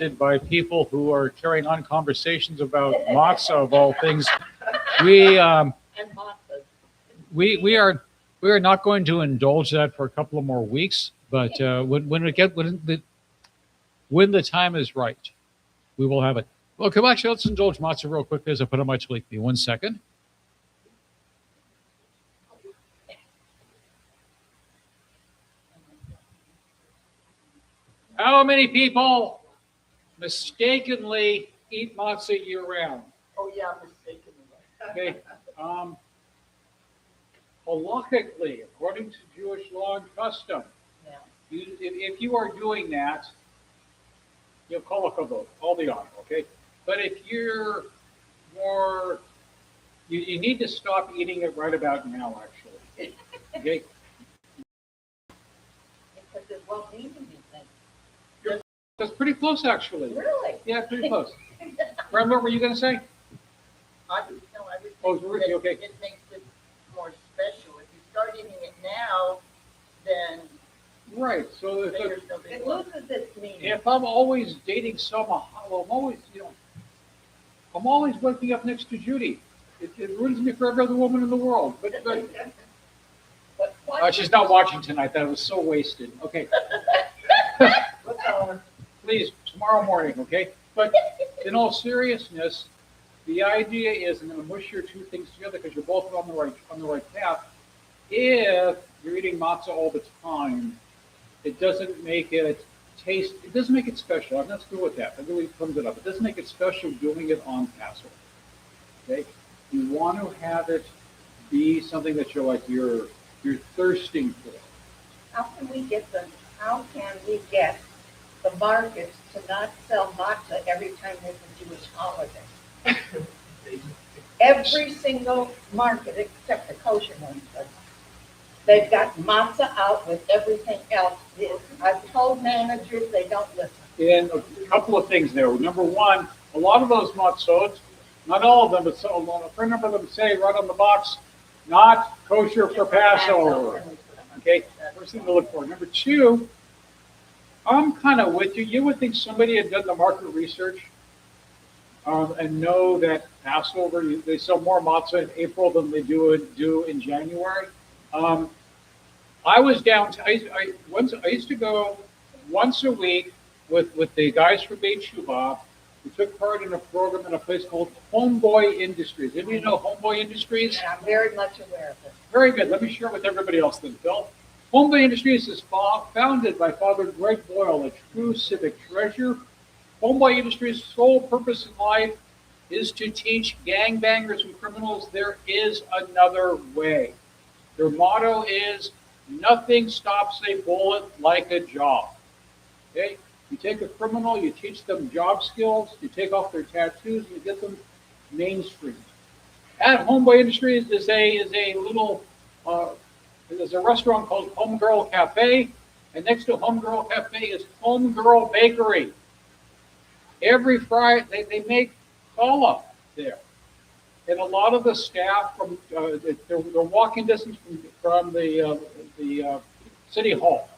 interrupted by people who are carrying on conversations about matzah of all things. We we are not going to indulge that for a couple of more weeks. But when the time is right, we will have it. Okay, well, actually, let's indulge matzah real quickly as I put on my taliki. 1 second. How many people mistakenly eat matzah year-round? Oh yeah, mistakenly. Okay. Halakhically, according to Jewish law and custom, Yeah. if you are doing that, you'll call a kavod, all the honor, okay? But if you're more, you need to stop eating it right about now, actually. Okay? Because it won't need to be things. That's pretty close, actually. Really? Yeah, pretty close. Remember what were you going to say? I would think Oh, that really? Okay. it makes it more special. If you start eating it now, then Right. So there's no big It deal. loses its meaning. if I'm always dating someone, well, I'm always waking up next to Judy. It ruins me for every other woman in the world. But But she's not watching tonight. That was so wasted. Okay. Please, tomorrow morning, okay? But in all seriousness, the idea is, and I'm going to mush your two things together because you're both on the right path. If you're eating matzah all the time, it doesn't make it taste. It doesn't make it special. I'm not through with that. That really comes it up. It doesn't make it special doing it on Passover. Okay? You want to have it be something that you're thirsting for. How can we get the markets to not sell matzah every time there's a Jewish holiday? Every single market except the kosher ones, but they've got matzah out with everything else. I've told managers they don't listen. And a couple of things there. Number one, a lot of those matzot, not all of them, but a number of them say right on the box, not kosher for Passover. Okay, first thing to look for. Number two, I'm kind of with you. You would think somebody had done the market research and know that Passover, they sell more matzah in April than they do in January. I was down. I used to go once a week with the guys from Beit Shuvah. We took part in a program in a place called Homeboy Industries. Anybody know Homeboy Industries? And I'm very much aware of it. Very good. Let me share it with everybody else then, Phil. Homeboy Industries is founded by Father Greg Boyle, a true civic treasure. Homeboy Industries' sole purpose in life is to teach gangbangers and criminals there is another way. Their motto is, nothing stops a bullet like a job. Okay? You take a criminal, you teach them job skills, you take off their tattoos, you get them mainstream. At Homeboy Industries is a little there's a restaurant called Homegirl Cafe, and next to Homegirl Cafe is Homegirl Bakery. Every Friday they make challah there, and a lot of the staff from they're walking distance from the city hall.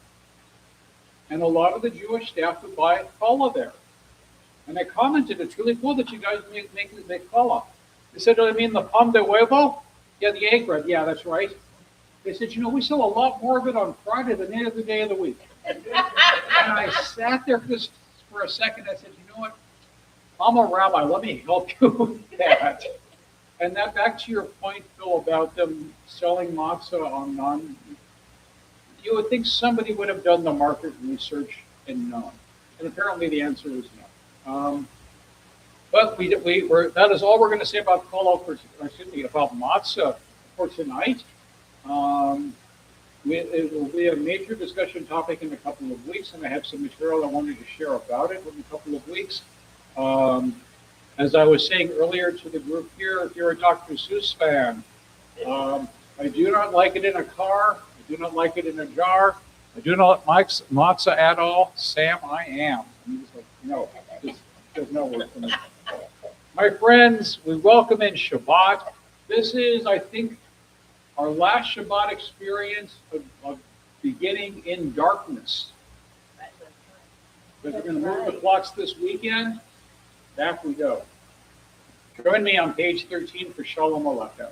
And a lot of the Jewish staff would buy challah there. And I commented, it's really cool that you guys make challah. They said, do I mean the pan de huevo? Yeah, the egg bread. Yeah, that's right. They said, we sell a lot more of it on Friday than any other day of the week. And I sat there just for a second. I said, you know what? I'm a rabbi. Let me help you with that. And that, back to your point, Phil, about them selling matzah on you would think somebody would have done the market research and known. And apparently the answer is no. But that is all we're going to say about about matzah for tonight. It will be a major discussion topic in a couple of weeks, and I have some material I wanted to share about it in a couple of weeks. As I was saying earlier to the group here, if you're a Dr. Seuss fan, I do not like it in a car. I do not like it in a jar. I do not like matzah at all. Sam, I am. I'm just like, no, there's no word for me. My friends, we welcome in Shabbat. This is, I think, our last Shabbat experience of beginning in darkness. Because we're going to move the clocks this weekend. Back we go. Join me on page 13 for Shalom Aleichem.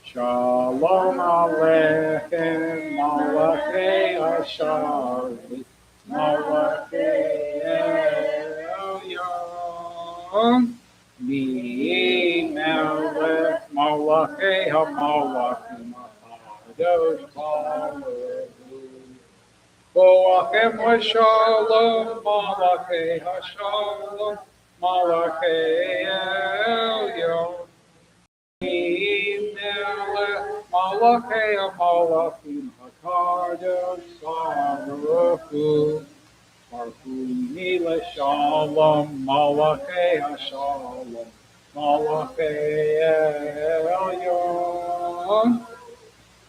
Shalom Aleichem, Malachei Hashem, Malachei Elyon, Mi Melech, Malachei HaMalachim, Kadosh Baruch Hu. Boachem Shalom, Malachei Hashalom, Malachei Elyon. Melech Malachei HaMalachim HaKadosh Baruch Hu. Barchuni L'Shalom Malachei HaShalom Malachei Elyon.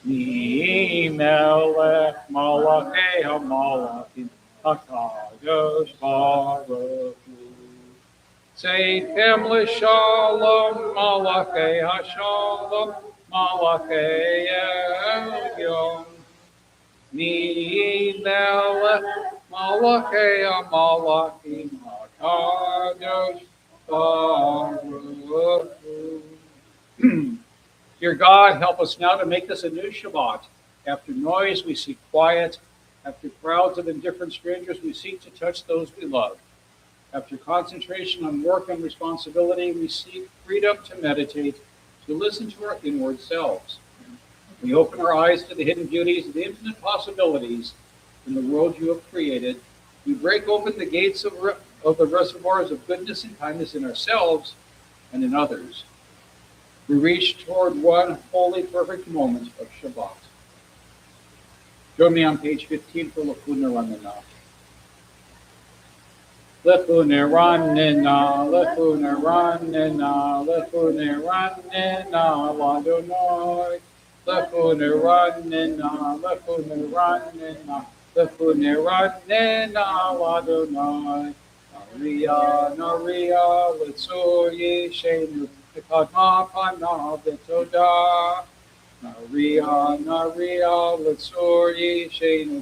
Mi Melech Malachei HaMalachim HaKadosh Baruch Hu. Seichem L'Shalom Malachei HaShalom Malachei Elyon. Mi Melech Malachei HaMalachim HaKadosh Baruch Hu. Dear God, help us now to make this a new Shabbat. After noise, we seek quiet. After crowds of indifferent strangers, we seek to touch those we love. After concentration on work and responsibility, we seek freedom to meditate, to listen to our inward selves. We open our eyes to the hidden beauties, the infinite possibilities in the world you have created. We break open the gates of the reservoirs of goodness and kindness in ourselves and in others. We reach toward one holy, perfect moment of Shabbat. Join me on page 15 for Lefuna Ranina. Lefuna Ranina, Lefuna Ranina, Lefuna Ranina, Ladonai. Lefuna Ranina, Lefuna Ranina, Lefuna Ranina, Ladonai. Naria, Naria, Litzur Yishenu. Kadma Panav V'Toda. Naria, Naria, Litzur Yishenu.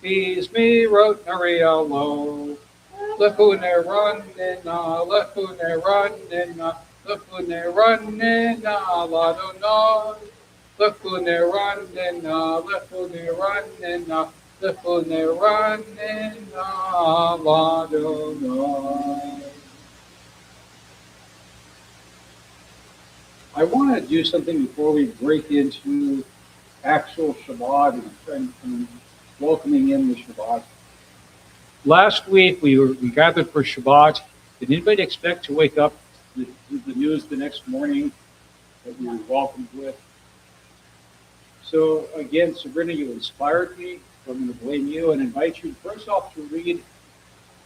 Peace me wrote Naria lo. Lefune Ranina, Lefune Ranina, Lefune Ranina, Ladonai. Lefune Ranina, Lefune Ranina, Lefune Ranina, Ladonai. I want to do something before we break into actual Shabbat and welcoming in the Shabbat. Last week we gathered for Shabbat. Did anybody expect to wake up to the news the next morning that we were welcomed with? So again, Sabrina, you inspired me. So I'm going to blame you and invite you first off to read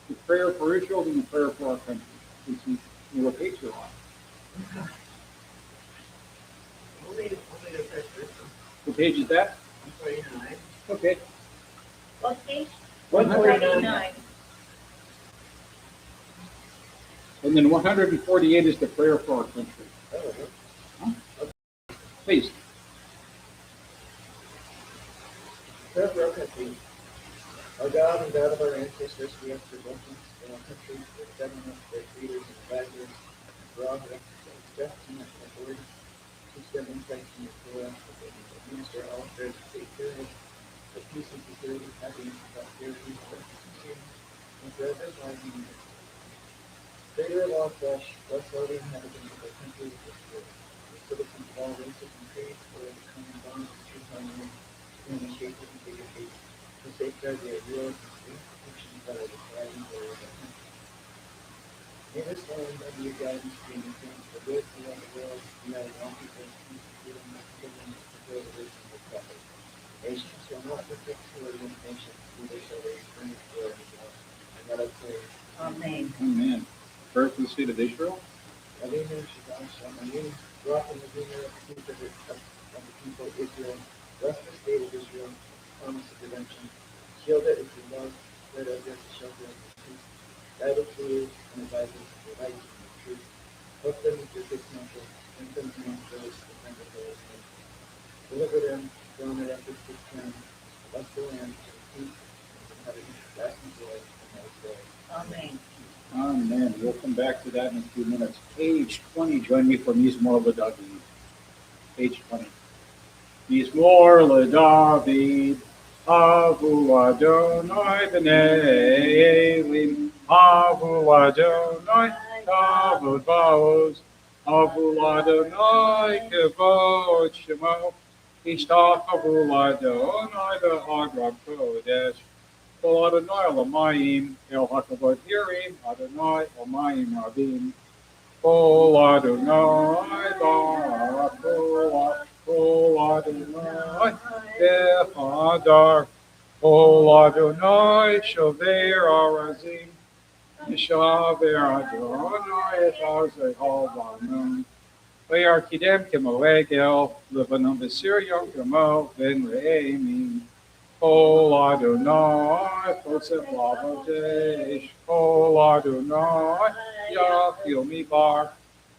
the prayer for Israel and the prayer for our country. Since you know what page you're on. What page is that? 149. Okay. What page? 149. And then 148 is the prayer for our country. Huh? Please. Prayer for our country. Our God and God of our ancestors, we ask for blessings in our country, their government, their leaders and advisors, for all who exercise justice and authority. Teach them insights in your Torah, that they may administer all affairs with safe period, for peace and security, happiness and prosperity, justice and freedom, and for others rising in it. Creator of all flesh, bless all the inhabitants of our country with this word. The citizens of all races and creeds, for the common bond of true harmony, human shape and integrity, to safeguard their real and safe protection by the thriving glory of our country. May this land under your guidance be maintained for good around the world, uniting all people, peace, freedom, and forgiveness, to grow the wisdom of God. Nation shall not forget sword against nation, neither shall they bring it war anymore. And let us pray. Amen. Amen. Prayer for the state of Israel. Avinu Shabbat Shamayim, rock and redeemer of the people of Israel, bless the state of Israel, promise of redemption, shield it with your love, spread out there to shelter of the truth, guide it through and advise us of the right and the truth, help them with your good counsel, strengthen them among those who defend the Lord's name. Deliver them from their efforts to turn, bless the land, peace, and have a lasting joy in those days. Amen. Amen. We'll come back to that in a few minutes. Page 20. Join me for Mizmor LeDavid. Page 20. Mizmor LeDavid. Avu Adonai b'nei Elim. Avu Adonai kavod va'oz. Avu Adonai kavod shemo. Ishtachavu Adonai b'hag kodesh. Kol Adonai l'mayim el hakavod hirim. Adonai l'mayim rabim. Kol Adonai ba'akolah. Kol Adonai b'chadar. Kol Adonai shover arazim. Yishaver Adonai et hazeh ha'banon. Vayarkidem kemoegel, lebanon b'sirion kemo ben re'emin. Kol Adonai posef lavodesh. Kol Adonai yafil mibar.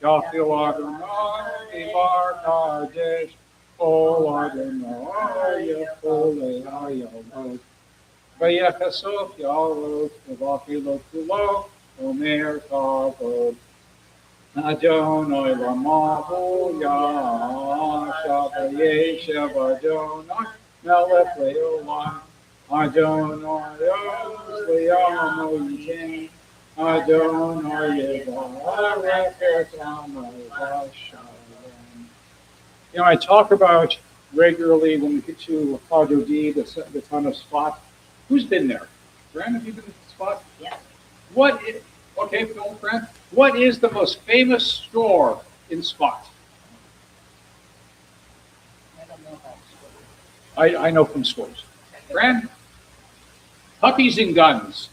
Yafil Adonai mibar kadesh. Kol Adonai yafol ayalot. Vayechasof yalot v'vafilot kulo omer kavod. Adonai lamavu yashav yeshav Adonai melech leolam. Adonai oz leyamo yitin. Adonai yevarech et amo v'shalom. You know, I talk about regularly when we get to Hadodi, the town of Spot. Who's been there? Fran, have you been to Spot? Yes. What is, okay, Phil, Fran, what is the most famous store in Spot? I don't know about school. I know from stores. Fran? Puppies and Guns.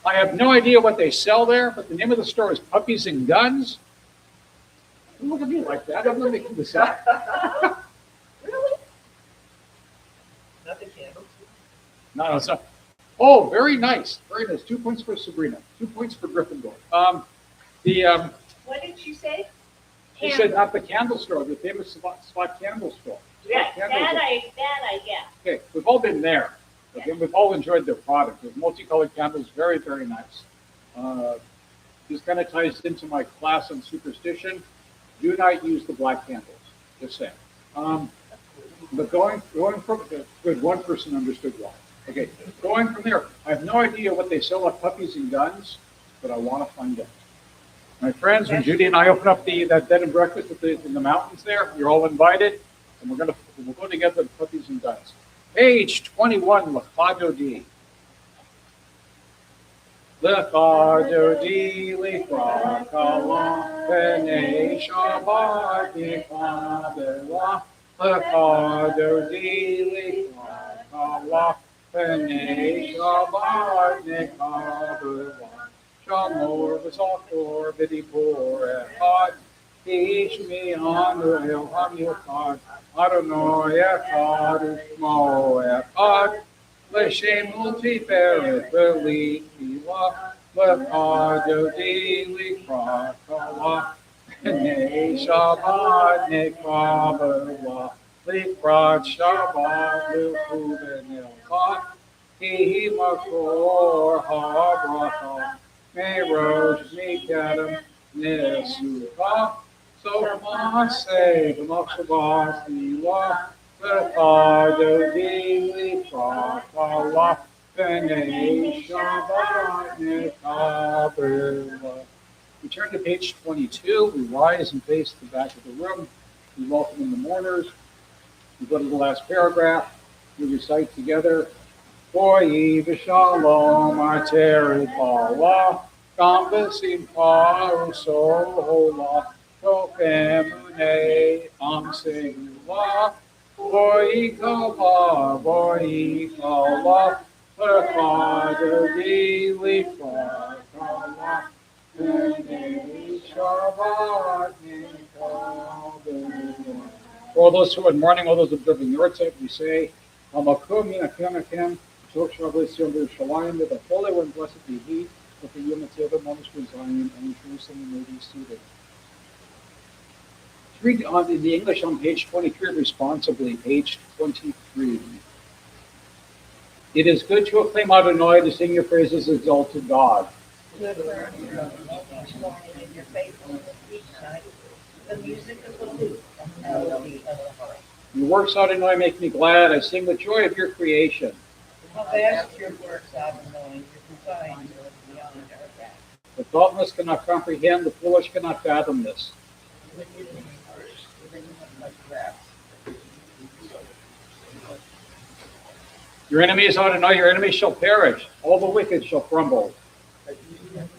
I have no idea what they sell there, but the name of the store is Puppies and Guns. Don't look at me like that. I'm not making this up. Really? Not the candles. No, it's not. Oh, very nice. Very nice. 2 points for Sabrina. 2 points for Gryffindor. What did she say? She said not the candle store, the famous Spot candle store. Yes, Spot that candles. I get. Okay, we've all been there. Okay, we've all enjoyed their product. The multicolored candles, very, very nice. This kind of ties into my class on superstition. Do not use the black candles. Just saying. But going from good, one person understood why. Okay, going from there, I have no idea what they sell at Puppies and Guns, but I want to find out. My friends, when Judy and I open up that bed and breakfast in the mountains there, you're all invited, and we'll go together to Puppies and Guns. Page 21, L'chadodi. L'chadodi lifrak Allah, b'nei Shabbat nichabelah. L'chadodi lifrak Allah, b'nei Shabbat nichabelah. Shamor v'zachor v'dibor echad. Ishmi anu el hamilchad. Adonai echad u'shmo echad. L'shem u'tiferet v'li'ila. L'chadodi lifrak Allah. B'nei Shabbat nichabelah. Lifrak Shabbat l'chu v'nilchad. Ki makor ha'bracha. Merosh mikadam nesucha. So Maseh v'machshavas nila. L'chadodi lifrak Allah. B'nei Shabbat nichabelah. We turn to page 22. We rise and face the back of the room. We welcome in the mourners. We go to the last paragraph. We recite together. Boyi v'shalom ateri pala. Gam v'simcha u'sohola. Tok emunei am segula. Boyi kala. L'chadodi lifrak Allah. For all those who are mourning, all those observing the Yortzeit, we say, Hamakum Yinakim Akim, Tok Shabbos Yom Yerushalayim, that the Holy One, blessed be He, that the Yom Teva Momish Zion, and Jerusalem may be seated. Read in the English on page 23, responsibly, page 23. It is good to acclaim Adonai, to sing your praises, exalted God. Good for each morning in your faithfulness each night. The music of the lute and melody of the harp. Your works, Adonai, make me glad. I sing the joy of your creation. How vast your works, Adonai, your designs are beyond our grasp. The thoughtless cannot comprehend, the foolish cannot fathom this. When you think first, then you have much grass. Your enemies, Adonai, your enemies shall perish. All the wicked shall crumble. But you have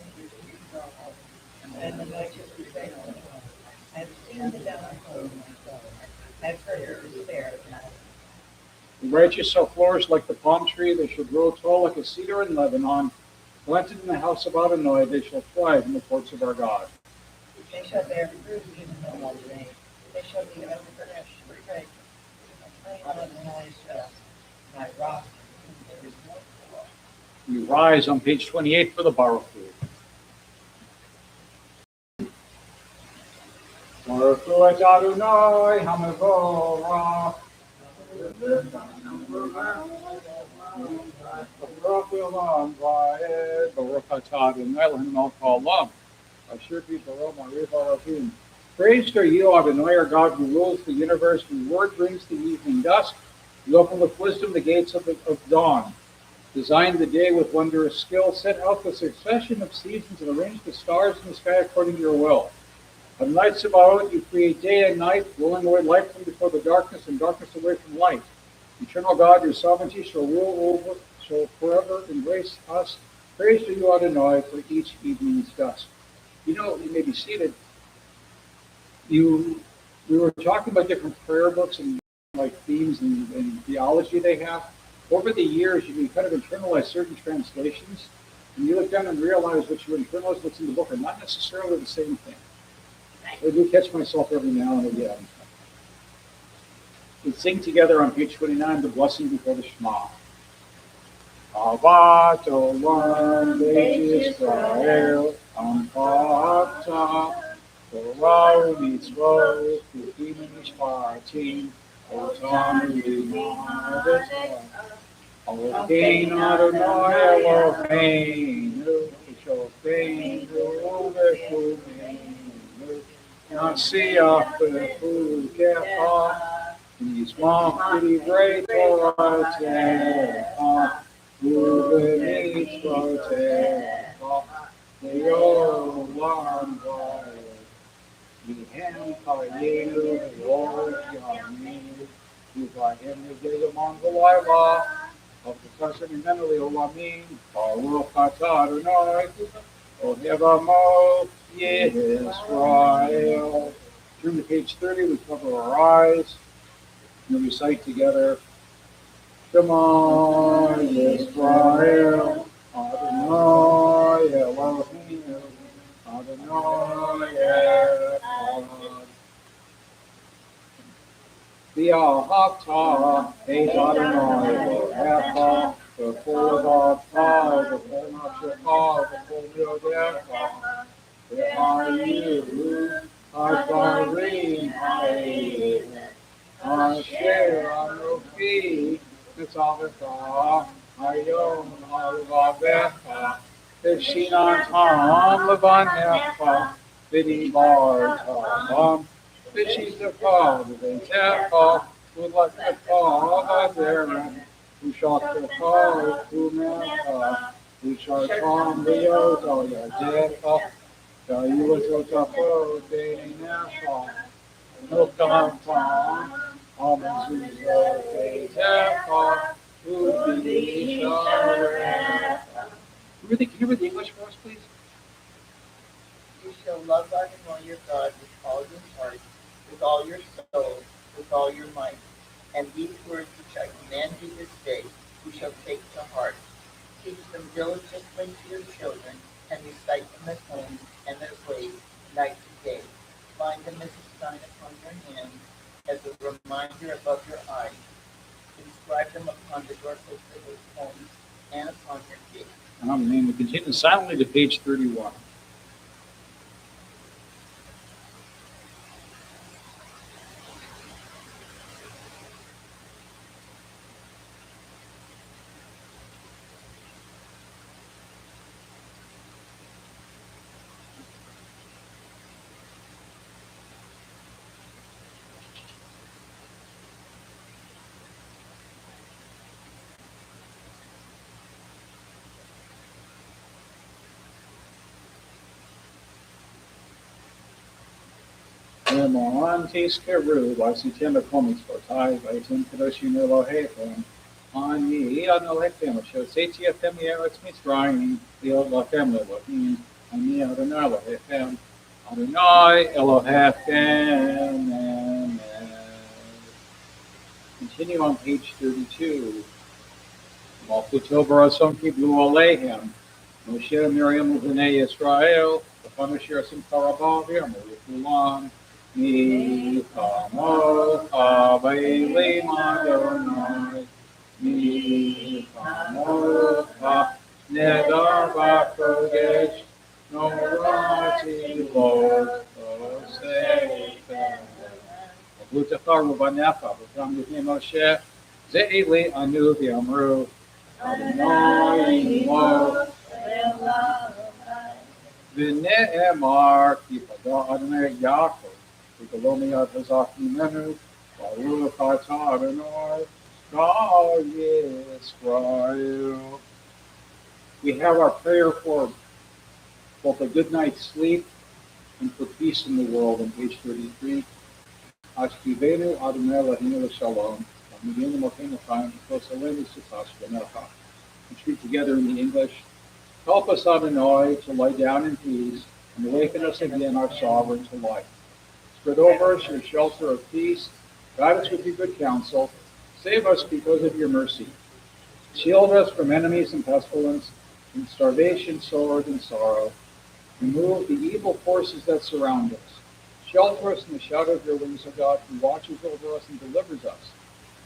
And the righteous be faithful. I have seen the downfall of my soul. I have heard the despair of my life. The righteous shall flourish like the palm tree. They shall grow tall like a cedar in Lebanon. Planted in the house of Adonai, they shall thrive in the courts of our God. They shall bear fruit even though old age. They shall be unfurnished for fragrance. I am Adonai is just, my rock, and there is no flaw. You rise on page 28 for the Baruch Hu. Baruch Hu et Adonai HaMevorach. Baruch Olam Vayed, Baruch Atah Adonai Elohim Melech Haolam. Asher B'Shalom Ariv Elohim. Praised are you, Adonai, our God, who rules the universe, whose word brings the evening dusk. You open with wisdom the gates of dawn. Designed the day with wondrous skill, set out the succession of seasons, and arranged the stars in the sky according to your will. On night Sabaoth, you create day and night, rolling away light from before the darkness and darkness away from light. Eternal God, your sovereignty shall rule over, shall forever embrace us. Praise to you, Adonai, for each evening's dusk. You know, you may be seated. We were talking about different prayer books and like themes and theology they have. Over the years, you can kind of internalize certain translations, and you look down and realize what you internalize, what's in the book, are not necessarily the same thing. I do catch myself every now and again. We sing together on page 29, the blessing before the Shema. Avat Olam Beit Yisrael, Amchata, Torah u'mitzvot, Chufim u'mishpatim, Otanu v'ma'adecha. Elokeinu Adonai Eloheinu, Shofeinu v'chumeinu, Nasiach v'chukecha, Yismach v'divrei Toratecha, u'v'mitzvotecha, le'olam v'ayed. Yehem Chayenu v'Lord Yamin, Yivayim Yevdei Among v'Layla, of the Chesed Mimenu Le'olamim, Baruch Atah Adonai, Ohev Amo Yisrael. Turn to page 30, we cover our eyes, and we recite together, Shema Yisrael, Adonai Eloheinu, Adonai Echad. V'ahavta et Adonai Elohecha b'kol lavavcha v'kol nafshecha v'kol yodecha v'hayu ha'dvarim ha'elim asher anochi mitzavecha hayom ha'levavecha v'shinantam levanecha v'dibartam v'shittecha v'veitecha v'letecha v'aderen v'shaktecha v'tumecha v'shartam v'yoto yadecha v'yuvazotacho v'einecha v'nokamtam v'mezuzah v'eitecha v'visharecha. Can you read the English for us, please? You shall love Adonai your God with all your heart, with all your soul, with all your might. And these words which I command you this day, you shall take to heart. Teach them diligently to your children, and recite them at home and their ways, night and day. Bind them as a sign upon your hand, as a reminder above your eyes. Inscribe them upon the doorposts of your homes and upon your gates. Amen. We continue silently to page 31. Emontis Keru, Vasitim Akomis Portai, Vaitim Kadoshin Elohechem, Ani Anolechem, Shosetiathem Eretz Mitzrayim, Elohechem Elohim, Ani Adonai Elohechem, Adonai Elohechem, Amen. Continue on page 32. Malchuto Barasom Kiblu Alehem, Moshe Miriam Ubnei Yisrael, Upon Asher Simcharabah Virmu Kulam, Mi Kamo Havei Madonai, Mi Kamo Nedar Bakodesh, Norati Lo Oseitem. Lutachar Rubanecha, V'tam Yudhi Moshe, Ze'eli Anu V'amru, Adonai Lo V'ne'emar Kipada Adonai Yaakov V'galomi Ad Hazak Mimenu Baruch Atah Adonai Shal Yisrael. We have our prayer for both a good night's sleep and for peace in the world on page 33. Ashkivenu Adonai Eloheinu Shalom. Retreat together in the English. Help us, Adonai, to lie down in peace and awaken us again, our sovereign, to life. Spread over us your shelter of peace. Guide us with your good counsel. Save us because of your mercy. Shield us from enemies and pestilence, from starvation, sword, and sorrow. Remove the evil forces that surround us. Shelter us in the shadow of your wings, O God, who watches over us and delivers us.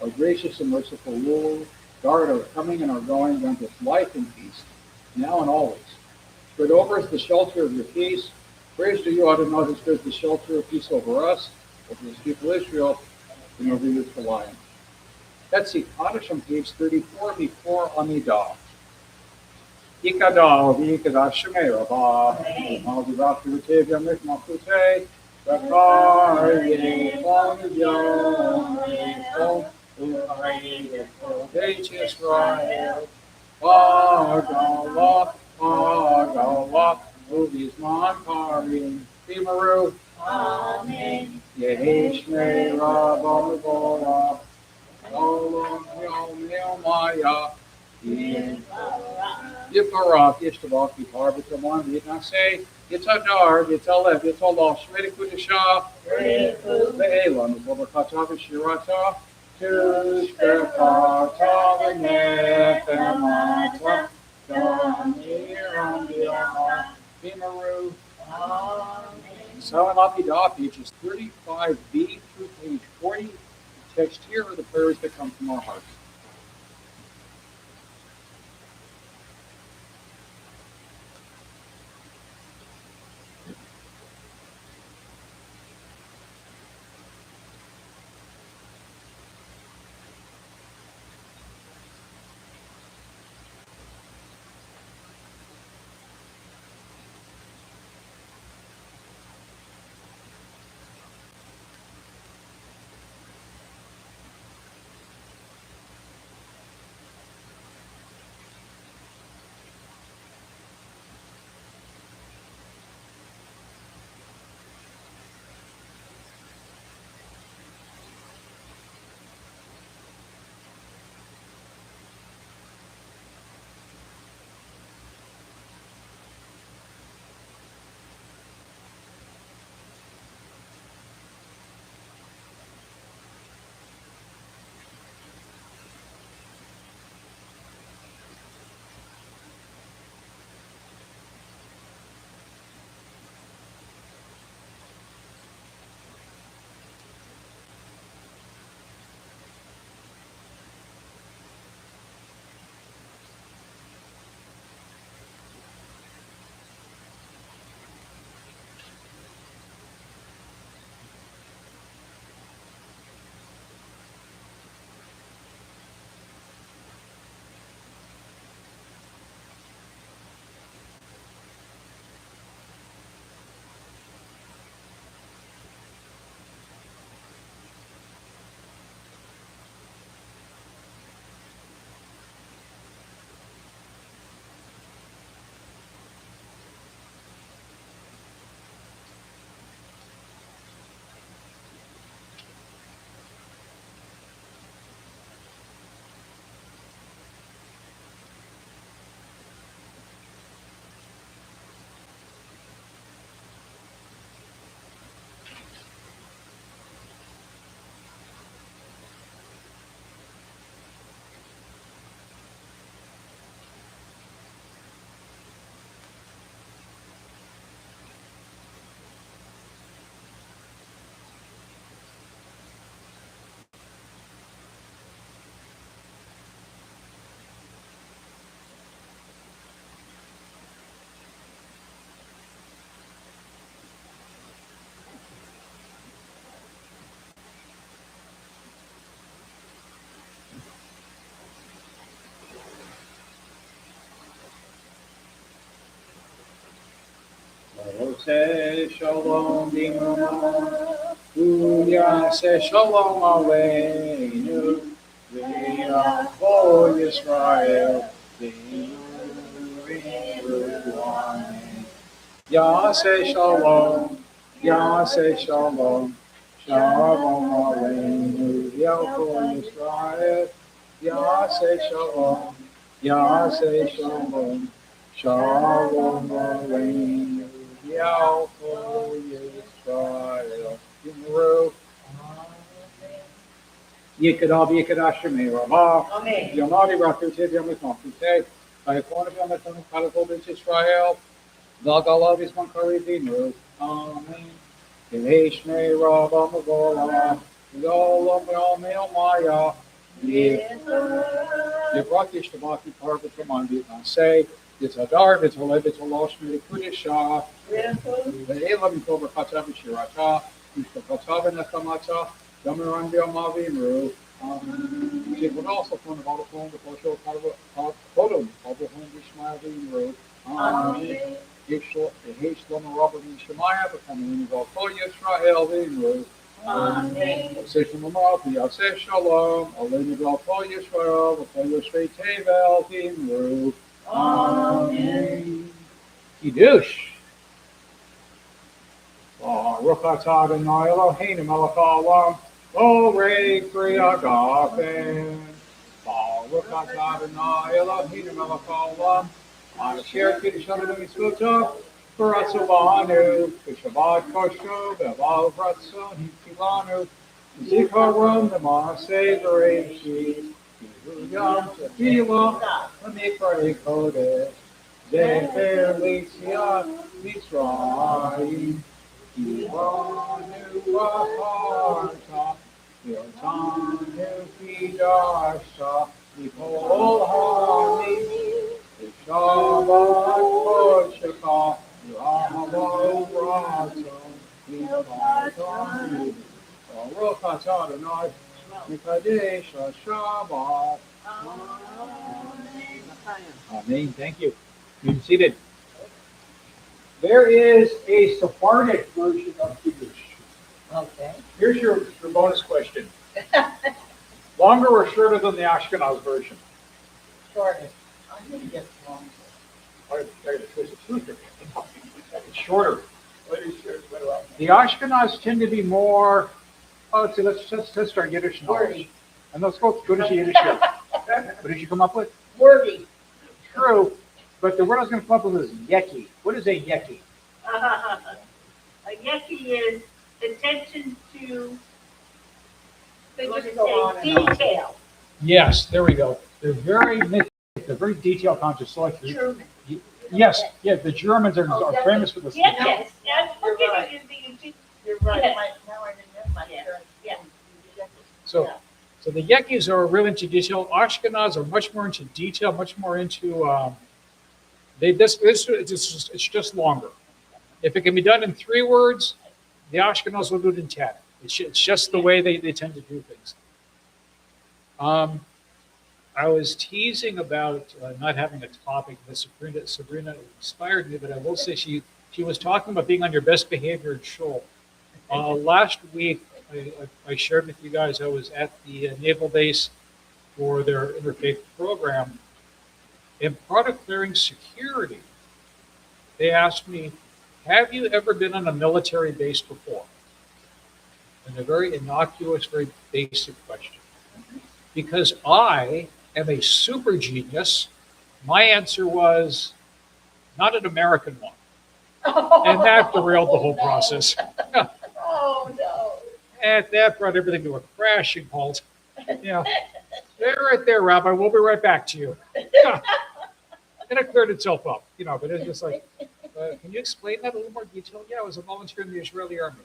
Our gracious and merciful Lord, guard our coming and our going, grant us life and peace, now and always. Spread over us the shelter of your peace. Praise to you, Adonai, who spreads the shelter of peace over us, over his people Israel, and over your Lion. Betsy Kaddish on page 34 before Amidah. Ikadal, Ikadash Shemerabah, Al Divat Rutev Yamik Makute, Rakar Yefon Yom Yefon, U'ayit Yisrael, Agalah, Agalah, Uvizman Karim, Timaru, Amen. Yehi Shmei Rabba Muborah, Olam Yom Yomaya, Yiparach, Yishtabach, Yipar, B'Taman, Yitnaseh, Yitzadar, Yitzalev, Yitzalosh, Shmei Kudashah, Ve'elam, V'Bakatav, Shirata, Tushkefata, V'Nefemata, Damiram, V'Yamar, Vimaru, Salam Apidah, pages 35b through page 40. The text here are the prayers that come from our hearts. Ose shalom dimama. Uyase shalom aleinu. V'yavo Yisrael. Amen. Yase shalom. Yase shalom. Shalom aleinu. V'yavo Yisrael. Yase shalom. Yase shalom. Shalom aleinu. V'yavo Yisrael. Yimru. Yikadav Yikadashim Rama. Amen. Yomadi Rakutiv Yomikon by one of them at the Katapult Israel. Vagalav is one Karidinu. Amen. Ileshme Rabba Magola. Yolam Yomil Maya. Yebrakish Tabaki Parvat Ramandi. Say, it's a darb, it's a lev, it's a loshmi, Kudisha. The Elam Kober Katav Shirata. Katav and Etamata. Damaran Biamavimru. It would also form about a phone the Posho Photo of the home Ishmael Vimru. Hishlam Robert and Shemaiah becoming involved for Yisrael Vimru. Session Mamal, Yaseh Shalom, Olin Gal for Yisrael, for Yisrael Tevel Vimru. Amen. Kiddush. Ruchatad and Elohim Melech Olam. O Rei Kriagafen. Ruchatad and Elohim Melech Olam. Asher Kiddush Adonai Mitzvotah. V'ratzovanu. V'shabbat kosho. V'val ratzon hitilanu. Zikaron D'maaseh Bereshit. Yom Tefillah. L'mikrei Kodesh. Zecher L'Tziat Mitzrayim. Yivanu V'harta. Yotanu Kidasha. Yipol Ha'ani. Shabbat Koshaka. Yahamo Ratzon. Yivanu. Baruch atah Adonai. Mikadesh Shabbat. Amen. Thank you. You can see that there is a Sephardic version of Kiddush. Okay. Here's your bonus question. Longer or shorter than the Ashkenaz version? Shortest. I think it gets longer. I gotta twist the truth here. It's shorter. What is yours? What do I know? The Ashkenaz tend to be more. Oh, let's see. Let's start Yiddish knowledge. Wordy. And let's go Yiddish here. What did you come up with? Wordy. True, but the word I was going to come up with is yeki. What is a yeki? A yeki is attention to detail. Yes, there we go. They're very detail conscious. So like, yes, yeah, the Germans are famous for this. Yes. You're right. You're right. Yes. Now I remember my turn. Yeah. So the Yekis are really into detail. Ashkenaz are much more into detail, much more into. It's just longer. If it can be done in 3 words, the Ashkenaz will do it in 10. It's just the way they tend to do things. I was teasing about not having a topic that Sabrina inspired me, but I will say she was talking about being on your best behavior in shul. Last week, I shared with you guys I was at the naval base for their interfaith program. And part of clearing security, they asked me, have you ever been on a military base before? And a very innocuous, very basic question. Because I am a super genius, my answer was not an American one. And that derailed the whole process. Oh, no. And that brought everything to a crashing halt. Yeah. Stay right there, Rabbi. We'll be right back to you. Yeah. And it cleared itself up, but it's just like, can you explain that in a little more detail? Yeah, I was a volunteer in the Israeli army.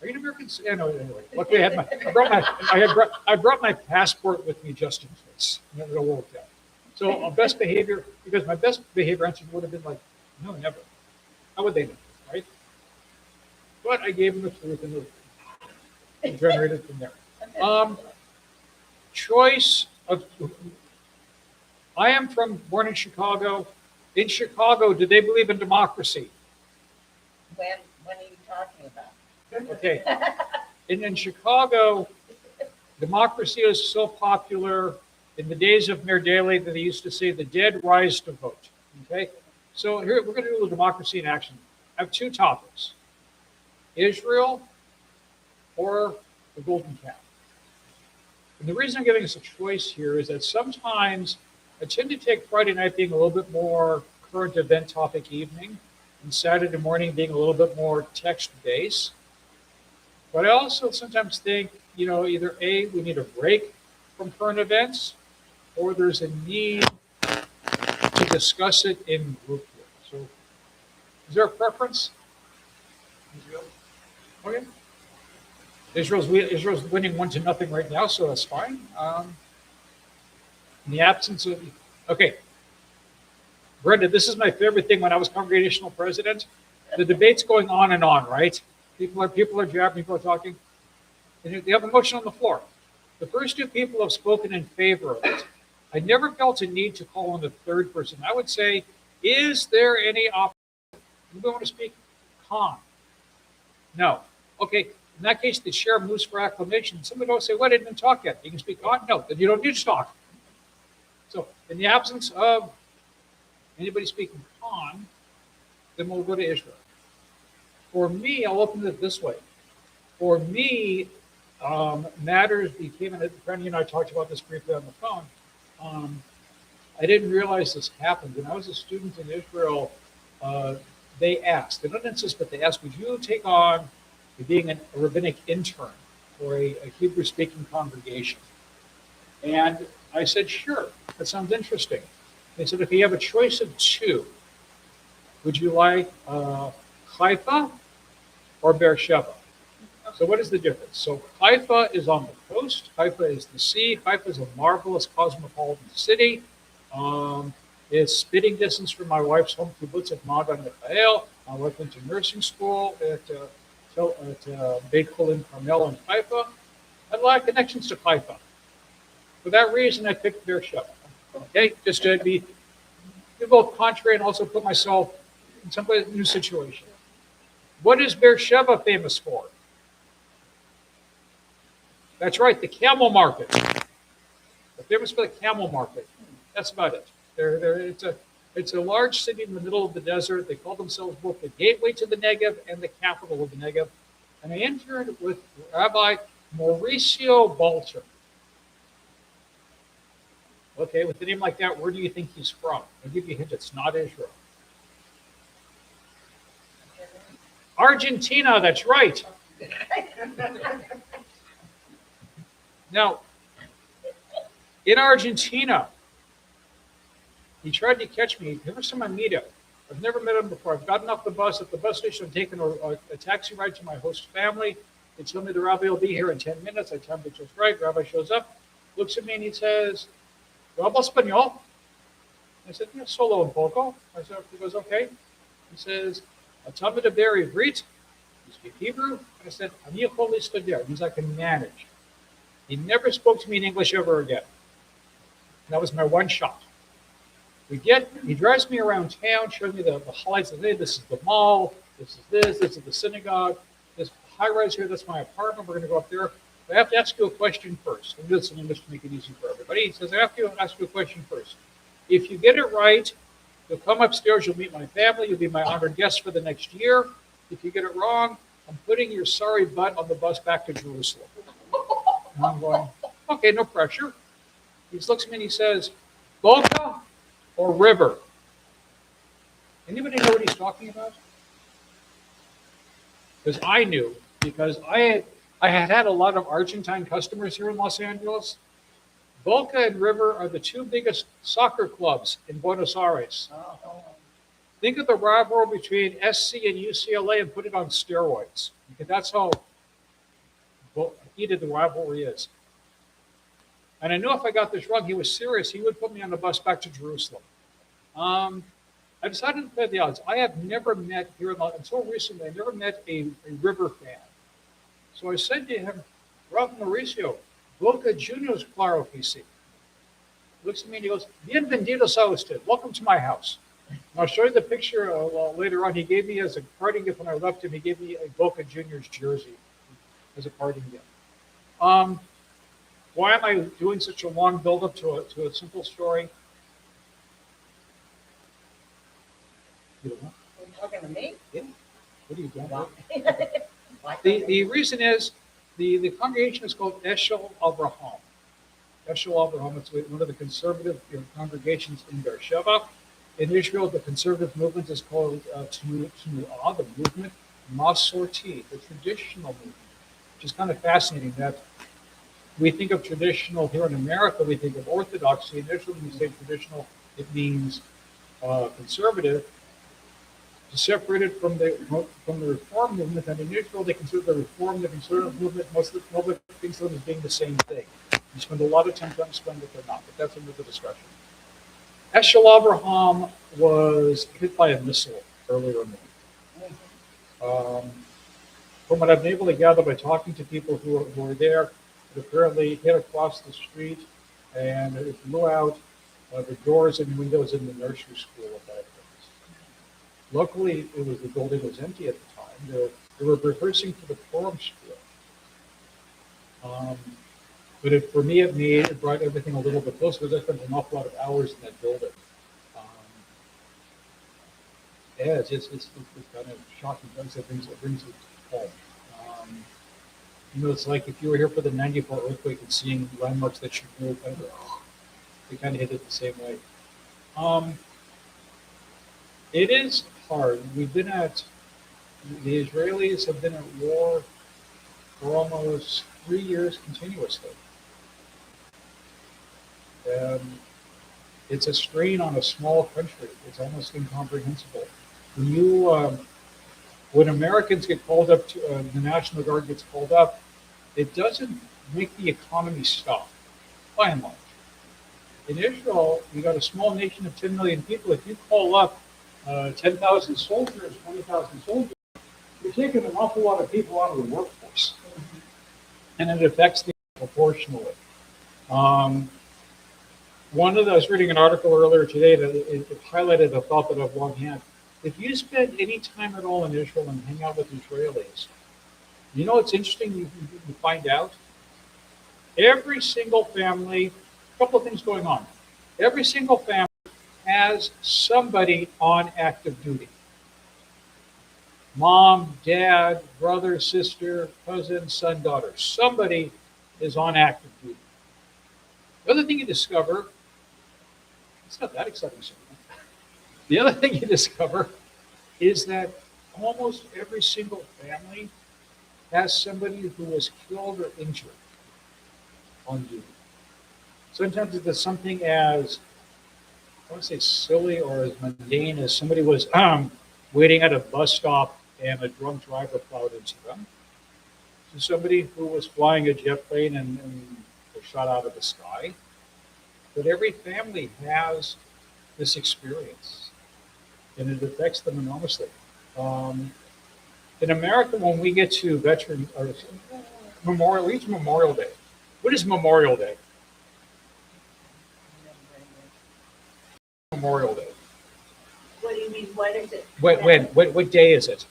Are you an American? Yeah, no, anyway. Luckily, I brought my passport with me just in case. It all worked out. So best behavior, because my best behavior answer would have been like, no, never. How would they know, right? But I gave them the truth and it generated from there. Choice of, born in Chicago. In Chicago, do they believe in democracy? When are you talking about? Okay. In Chicago, democracy is so popular. In the days of Mayor Daley, that they used to say the dead rise to vote. Okay. So here we're going to do a little democracy in action. I have two topics: Israel or the Golden Calf. And the reason I'm giving us a choice here is that sometimes I tend to take Friday night being a little bit more current event topic evening, and Saturday morning being a little bit more text based. But I also sometimes think, either A, we need a break from current events, or there's a need to discuss it in group here. So, is there a preference? Israel? Okay. Israel's winning 1-0 right now, so that's fine. In the absence of, okay. Brenda, this is my favorite thing when I was congregational president. The debate's going on and on, right? People are jabbing, people are talking. And they have a motion on the floor. The first two people have spoken in favor of it. I never felt a need to call on the third person. I would say, is there any option? Anybody want to speak? Con? No. Okay, in that case, the chair moves for acclamation. Somebody don't say, well, I didn't talk yet. You can speak on? No, then you don't need to talk. So in the absence of anybody speaking con, then we'll go to Israel. For me, I'll open it this way. For me, matters became, and Brandy and I talked about this briefly on the phone. I didn't realize this happened. When I was a student in Israel, they asked, they don't insist, but they asked, would you take on being a rabbinic intern for a Hebrew-speaking congregation? And I said, sure, that sounds interesting. They said, if you have a choice of two, would you like Haifa or Beersheba? So what is the difference? So Haifa is on the coast. Haifa is the sea. Haifa is a marvelous cosmopolitan city. It's spitting distance from my wife's home kibbutz at Magan Michael. My wife went to nursing school at Beit Cholim Carmel in Haifa. I had a lot of connections to Haifa. For that reason, I picked Beersheba. Okay, just to be both contrary and also put myself in some new situation. What is Beersheba famous for? That's right, the camel market. They're famous for the camel market. That's about it. It's a large city in the middle of the desert. They call themselves both the gateway to the Negev and the capital of the Negev. And I interned with Rabbi Mauricio Balter. Okay, with a name like that, where do you think he's from? I'll give you a hint, it's not Israel. Argentina, that's right. Now, in Argentina, he tried to catch me. The first time I meet him, I've never met him before. I've gotten off the bus. At the bus station, I've taken a taxi ride to my host family. They tell me the rabbi will be here in 10 minutes. I tell him it's just right. Rabbi shows up, looks at me, and he says, "¿Yo hablo español?" I said, "Yeah, solo un poco." He goes, "Okay." He says, "Tell me to bear Ivrit." You speak Hebrew? I said, "Ani יכול להסתדר." Means I can manage. He never spoke to me in English ever again. That was my one shot. He drives me around town, shows me the highlights of, hey, this is the mall, this is the synagogue, this high rise here, that's my apartment, we're going to go up there. I have to ask you a question first. I'm doing some English to make it easy for everybody. He says, I have to ask you a question first. If you get it right, you'll come upstairs, you'll meet my family, you'll be my honored guest for the next year. If you get it wrong, I'm putting your sorry butt on the bus back to Jerusalem. And I'm going, okay, no pressure. He looks at me and he says, Boca or river? Anybody know what he's talking about? Because I knew, because I had a lot of Argentine customers here in Los Angeles. Boca and River are the two biggest soccer clubs in Buenos Aires. Think of the rivalry between SC and UCLA and put it on steroids. Because that's how heated the rivalry is. And I knew if I got this wrong, he was serious. He would put me on the bus back to Jerusalem. I decided to play the odds. I have never met here until recently. I never met a River fan. So I said to him, Ralph Mauricio, Boca Juniors, claro que sí. He looks at me and he goes, Bienvenidos a usted. Welcome to my house. I'll show you the picture later on. He gave me as a parting gift when I left him. He gave me a Boca Juniors jersey as a parting gift. Why am I doing such a long build-up to a simple story? You don't know? Are you talking to me? Yeah. What are you doing? Wow. The reason is the congregation is called Eshel Avraham. Eshel Avraham, it's one of the conservative congregations in Beersheba. In Israel, the conservative movement is called Tnu'ah, the movement, Masorti, the traditional movement, which is kind of fascinating that we think of traditional here in America, we think of orthodoxy. In Israel, when we say traditional, it means conservative, separated from the Reform movement. And in Israel, they consider the Reform, the conservative movement, most of the public thinks of them as being the same thing. You spend a lot of time trying to explain that they're not, but that's another discussion. Eshel Avraham was hit by a missile earlier in the week. From what I've been able to gather by talking to people who were there, it apparently hit across the street and it blew out the doors and windows in the nursery school of that place. Luckily, the building was empty at the time. They were rehearsing for the Purim school. But for me, it brought everything a little bit closer because I spent an awful lot of hours in that building. Yeah, it's kind of shocking. It brings it home. It's like if you were here for the 94 earthquake and seeing landmarks that you knew, they kind of hit it the same way. It is hard. The Israelis have been at war for almost 3 years continuously. It's a strain on a small country. It's almost incomprehensible. When Americans get called up to, the National Guard gets called up, it doesn't make the economy stop, by and large. In Israel, you got a small nation of 10 million people. If you call up 10,000 soldiers, 20,000 soldiers, you're taking an awful lot of people out of the workforce. And it affects them proportionally. I was reading an article earlier today that it highlighted a thought that I've long had. If you spend any time at all in Israel and hang out with Israelis, you know what's interesting you find out? Every single family, a couple of things going on. Every single family has somebody on active duty. Mom, dad, brother, sister, cousin, son, daughter. Somebody is on active duty. The other thing you discover, it's not that exciting. The other thing you discover is that almost every single family has somebody who was killed or injured on duty. Sometimes it's something as, I want to say silly or as mundane as somebody was waiting at a bus stop and a drunk driver plowed into them. To somebody who was flying a jet plane and was shot out of the sky. But every family has this experience, and it affects them enormously. In America, when we get to Memorial Day. What is Memorial Day? Memorial Day. What do you mean, what is it? What day is it?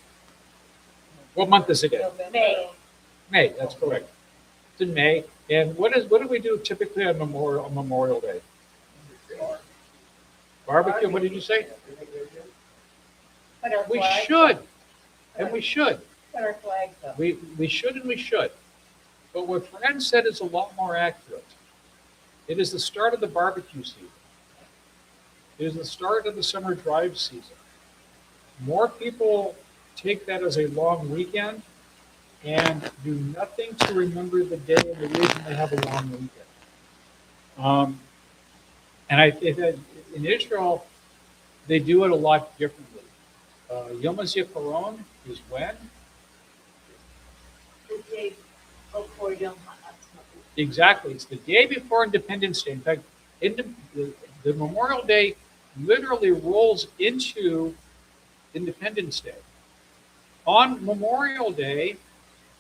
What month is it in? May. May, that's correct. It's in May. And what do we do typically on Memorial Day? Barbecue, what did you say? Put our We flags should, up. and we should. Put our flags up. We should and we should. But what Fran said is a lot more accurate. It is the start of the barbecue season. It is the start of the summer drive season. More people take that as a long weekend and do nothing to remember the day and the reason they have a long weekend. In Israel, they do it a lot differently. Yom HaZikaron is when? The day before Yom HaAtzmaut. Exactly. It's the day before Independence Day. In fact, the Memorial Day literally rolls into Independence Day. On Memorial Day,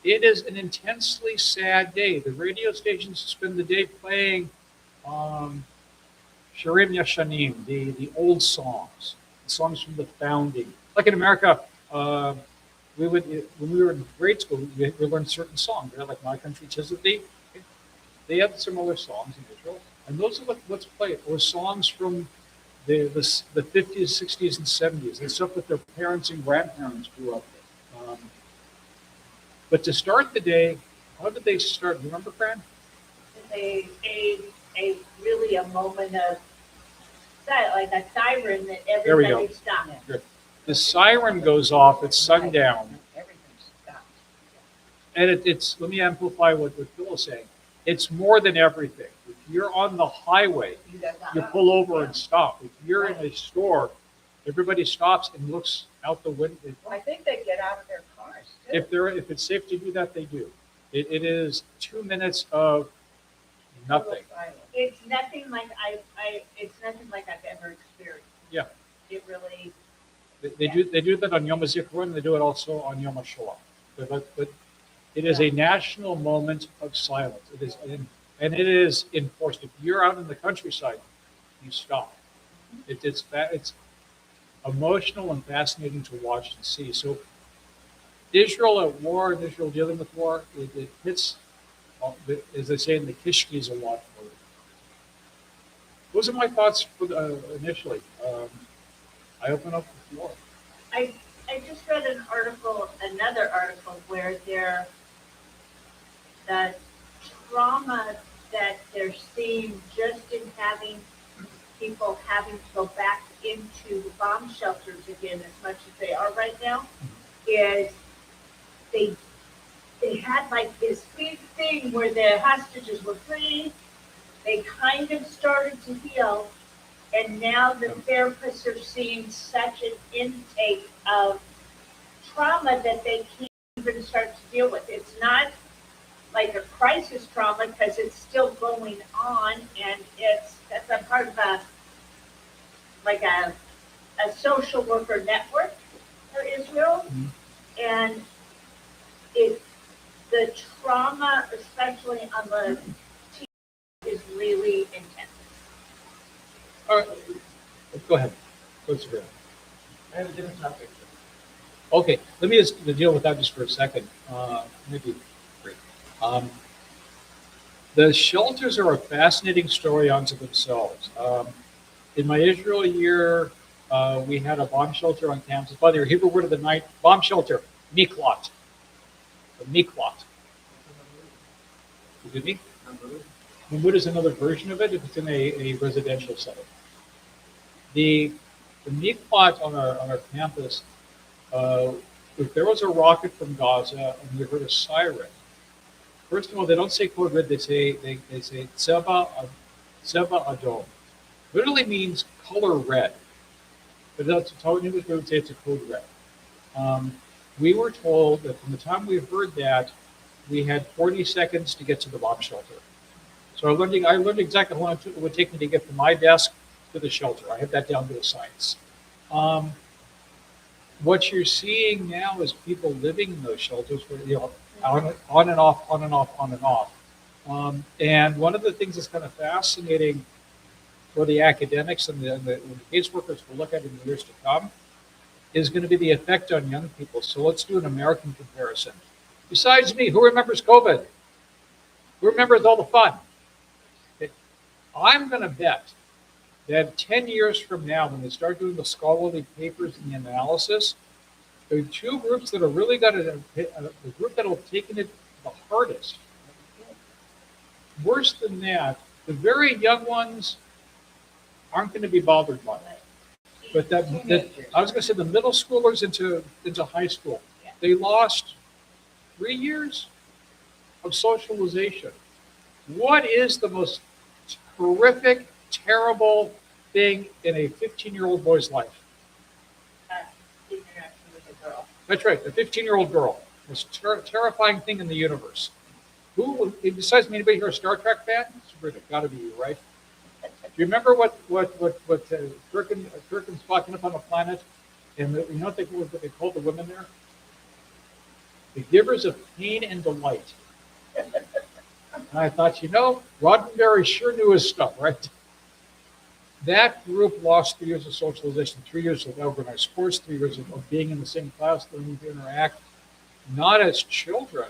it is an intensely sad day. The radio stations spend the day playing Shirim Yashanim, the old songs. songs from the founding. Like in America, we would, when we were in grade school, we learned certain songs, right? Like My Country 'Tis of Thee. They have similar songs in Israel, and those are what's played, or songs from the 50s, 60s, and 70s, and stuff that their parents and grandparents grew up with. But to start the day, how did they start? Remember, Fran? A really a moment of like a siren that There we go. everybody stopped. The siren goes off at sundown, Everything stops. and it's. Let me amplify what Phil is saying. It's more than everything. If you're on the highway, You got you that. pull over and stop. If you're in a store, everybody stops and looks out the window. I think they get out of their cars too. If it's safe to do that, they do. It is 2 minutes of nothing. It's nothing like it's nothing like I've ever experienced. Yeah. It really, They do that on Yom HaZikaron, and they do it also on Yom HaShoah. But it is a national moment of silence. It is, and it is enforced. If you're out in the countryside, you stop. It's emotional and fascinating to watch and see. So Israel at war and Israel dealing with war, it hits, as they say in the Kishkis, a lot for it. Those are my thoughts initially. I open up the floor. I just read another article where the trauma that they're seeing just in having people having to go back into the bomb shelters again as much as they are right now is they had like this big thing where the hostages were free. They kind of started to heal, and now the therapists are seeing such an intake of trauma that they can't even start to deal with. It's not like a crisis trauma because it's still going on, and that's a part of a social worker network for Israel, and the trauma, especially on the team, is really intense. All right. Go ahead. What's your I have a different topic. Okay, let me just deal with that just for a second. Maybe three. The shelters are a fascinating story unto themselves. In my Israel year, we had a bomb shelter on campus. By the way, Hebrew word of the night, bomb shelter, miklot. A miklot. Forgive me? Mamud is another version of it if it's in a residential setting. The miklot on our campus, if there was a rocket from Gaza and we heard a siren, first of all, they don't say code red, they say Tseva Adom. Literally means color red. But that's how in English we would say it's a code red. We were told that from the time we heard that, we had 40 seconds to get to the bomb shelter. So I learned exactly how long it would take me to get from my desk to the shelter. I have that down to a science. What you're seeing now is people living in those shelters, where, on and off, on and off, on and off. And one of the things that's kind of fascinating for the academics and the caseworkers to look at in the years to come is going to be the effect on young people. So let's do an American comparison. Besides me, who remembers COVID? Who remembers all the fun? I'm going to bet that 10 years from now, when they start doing the scholarly papers and the analysis, there are two groups that are really got it, the group that will have taken it the hardest. Worse than that, the very young ones aren't going to be bothered by it. But that I was going to say the middle schoolers into high school, they lost 3 years of socialization. What is the most horrific, terrible thing in a 15-year-old boy's life? Interaction with a girl. That's right, the 15-year-old girl. Most terrifying thing in the universe. Who, besides me, anybody here a Star Trek fan? It's got to be you, right? Do you remember what Kirk and Spock up on a planet, and you know what they called the women there? The givers of pain and delight. And I thought, Roddenberry sure knew his stuff, right? That group lost 3 years of socialization, 3 years of organized sports, 3 years of being in the same class, learning to interact, not as children,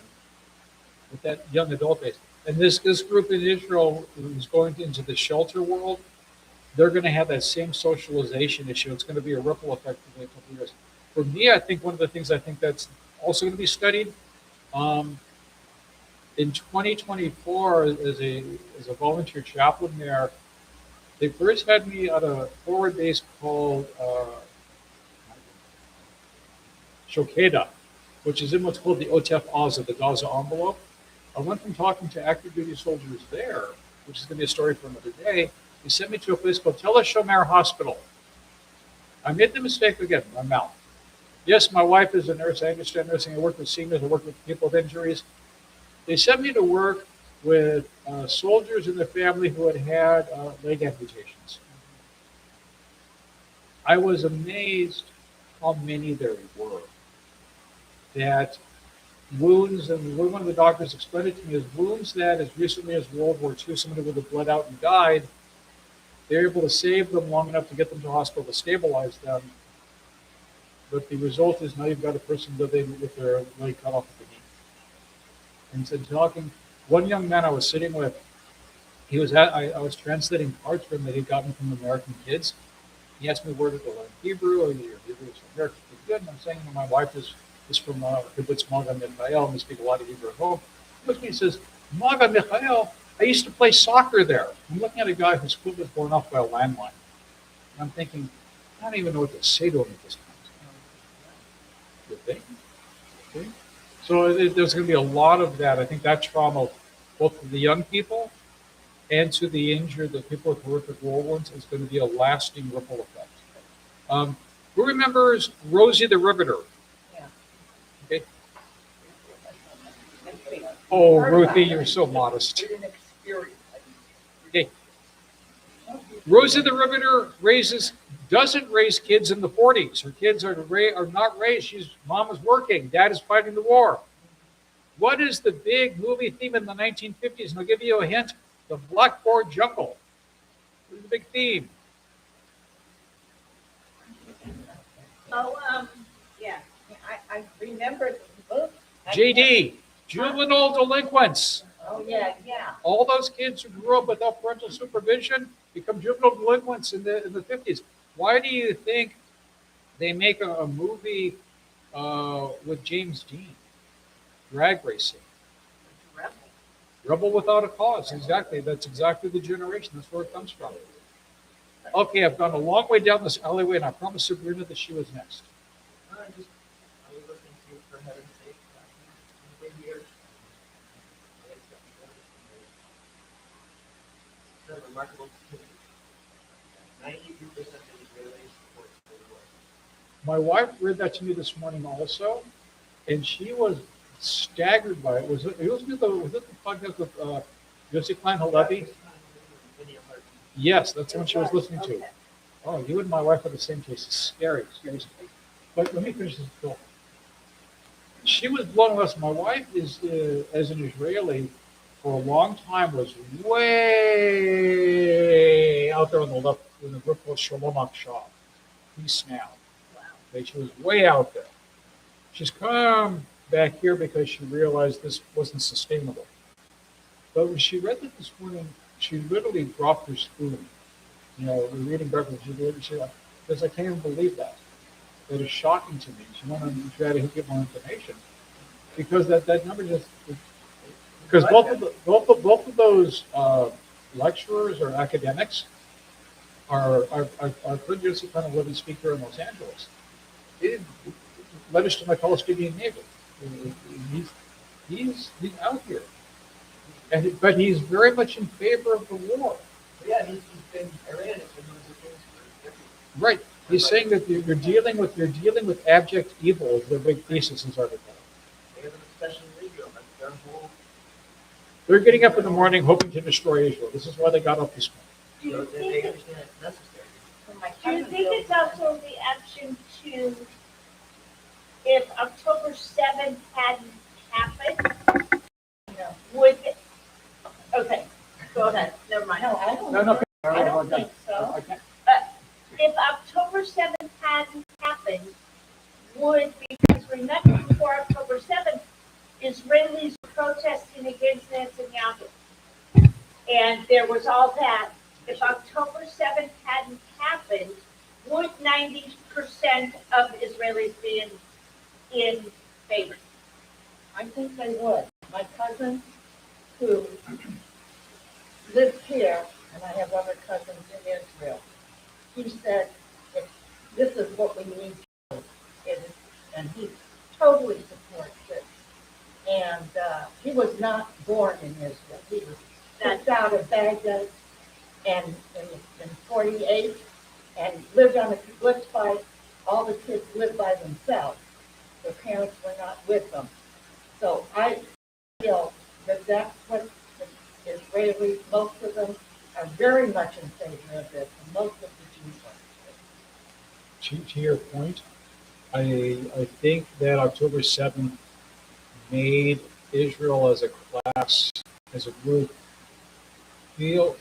but that young adult base. And this group in Israel who's going into the shelter world, they're going to have that same socialization issue. It's going to be a ripple effect for a couple of years. For me, I think one of the things I think that's also going to be studied in 2024 as a volunteer chaplain there. They first had me at a forward base called Shokeda, which is in what's called the Otef Aza, the Gaza envelope. I went from talking to active duty soldiers there, which is going to be a story for another day. They sent me to a place called Tel Shomer Hospital. I made the mistake again, my mouth. Yes, my wife is a nurse. I understand nursing. I work with seniors. I work with people with injuries. They sent me to work with soldiers and their family who had leg amputations. I was amazed how many there were. That wounds, and one of the doctors explained it to me, as wounds that as recently as World War II, somebody would have bled out and died, they're able to save them long enough to get them to hospital to stabilize them. But the result is now you've got a person living with their leg cut off at the knee. And so talking, one young man I was sitting with, I was translating parts for him that he'd gotten from American kids. He asked me where to go learn Hebrew, or your Hebrew is American, good. And I'm saying, my wife is from Kibbutz Maga Michael, and we speak a lot of Hebrew at home. He looks at me and says, Maga Michael, I used to play soccer there. I'm looking at a guy whose foot was blown off by a landmine. And I'm thinking, I don't even know what to say to him at this point. You think? Okay. So there's going to be a lot of that. I think that trauma, both to the young people and to the injured, the people with horrific war wounds, is going to be a lasting ripple effect. Who remembers Rosie the Riveter? Yeah. Okay. Oh, Ruthie, you're so modest. It's an experience. Okay. Rosie the Riveter doesn't raise kids in the 40s. Her kids are not raised. Mom is working. Dad is fighting the war. What is the big movie theme in the 1950s? And I'll give you a hint. The Blackboard Jungle. What is the big theme? Oh, yeah. I remember the book. JD, juvenile delinquents. Oh, yeah, yeah. All those kids who grew up without parental supervision become juvenile delinquents in the 50s. Why do you think they make a movie with James Dean? Drag racing. Rebel without a cause. Exactly. That's exactly the generation. That's where it comes from. Okay, I've gone a long way down this alleyway, and I promised Sabrina that she was next. I was listening to you for heaven's sake. Here. It's a remarkable statistic. 92% of Israelis support the war. My wife read that to me this morning also, and she was staggered by it. Was it the podcast with Yossi Klein Halevi? Yes, that's the one she was listening to. Oh, you and my wife have the same taste. It's scary. But let me finish this bill. She was blown away. My wife is, as an Israeli, for a long time was way out there on the left in the group called Shalom Akshab. Peace now. Okay, she was way out there. She's come back here because she realized this wasn't sustainable. But when she read it this morning, she literally dropped her spoon. We're reading breakfast. She because I can't even believe that. That is shocking to me. She wanted to try to get more information because that number just because both of those lecturers or academics are good years of kind of living speaker in Los Angeles. He didn't register my Palestinian neighbor. He's out here, but he's very much in favor of the war. Yeah, he's been Iran. It's been one of the things for decades. Right. He's saying that you're dealing with abject evil is their big thesis in this article. They have an obsession with Israel. That's their whole. They're getting up in the morning hoping to destroy Israel. This is why they got up this morning. Do you They think, understand it's necessary. do you think it's also a reaction to if October 7th hadn't happened? No. Would, okay, go ahead, never mind. No, I don't. No. I don't think so. I can't- If October 7th hadn't happened, because remember before October 7th, Israelis were protesting against Netanyahu. And there was all that. If October 7th hadn't happened, would 90% of Israelis be in favor? I think they would. My cousin, who lives here, and I have other cousins in Israel, he said, this is what we need to do. And he totally supports it. And he was not born in Israel. He was kicked out of Baghdad and in 48 and lived on a kibbutz fight. All the kids lived by themselves. Their parents were not with them. So I feel that that's what the Israelis, most of them, are very much in favor of this, and most of the Jews are. To your point, I think that October 7th made Israel as a class, as a group, feel.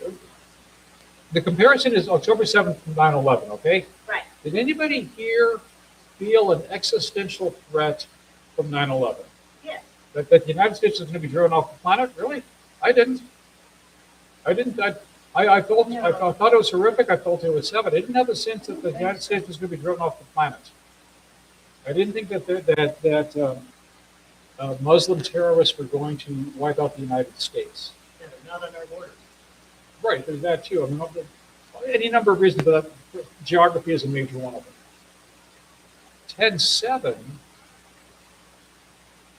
The comparison is October 7th to 9/11, okay? Right. Did anybody here feel an existential threat from 9/11? Yes. That the United States is going to be driven off the planet? Really? I didn't. I thought it was horrific. I felt it was sad. I didn't have the sense that the United States was going to be driven off the planet. I didn't think that Muslim terrorists were going to wipe out the United States. Yeah, they're not on our borders. Right, there's that too. I mean, any number of reasons, but geography is a major one of them. 10/7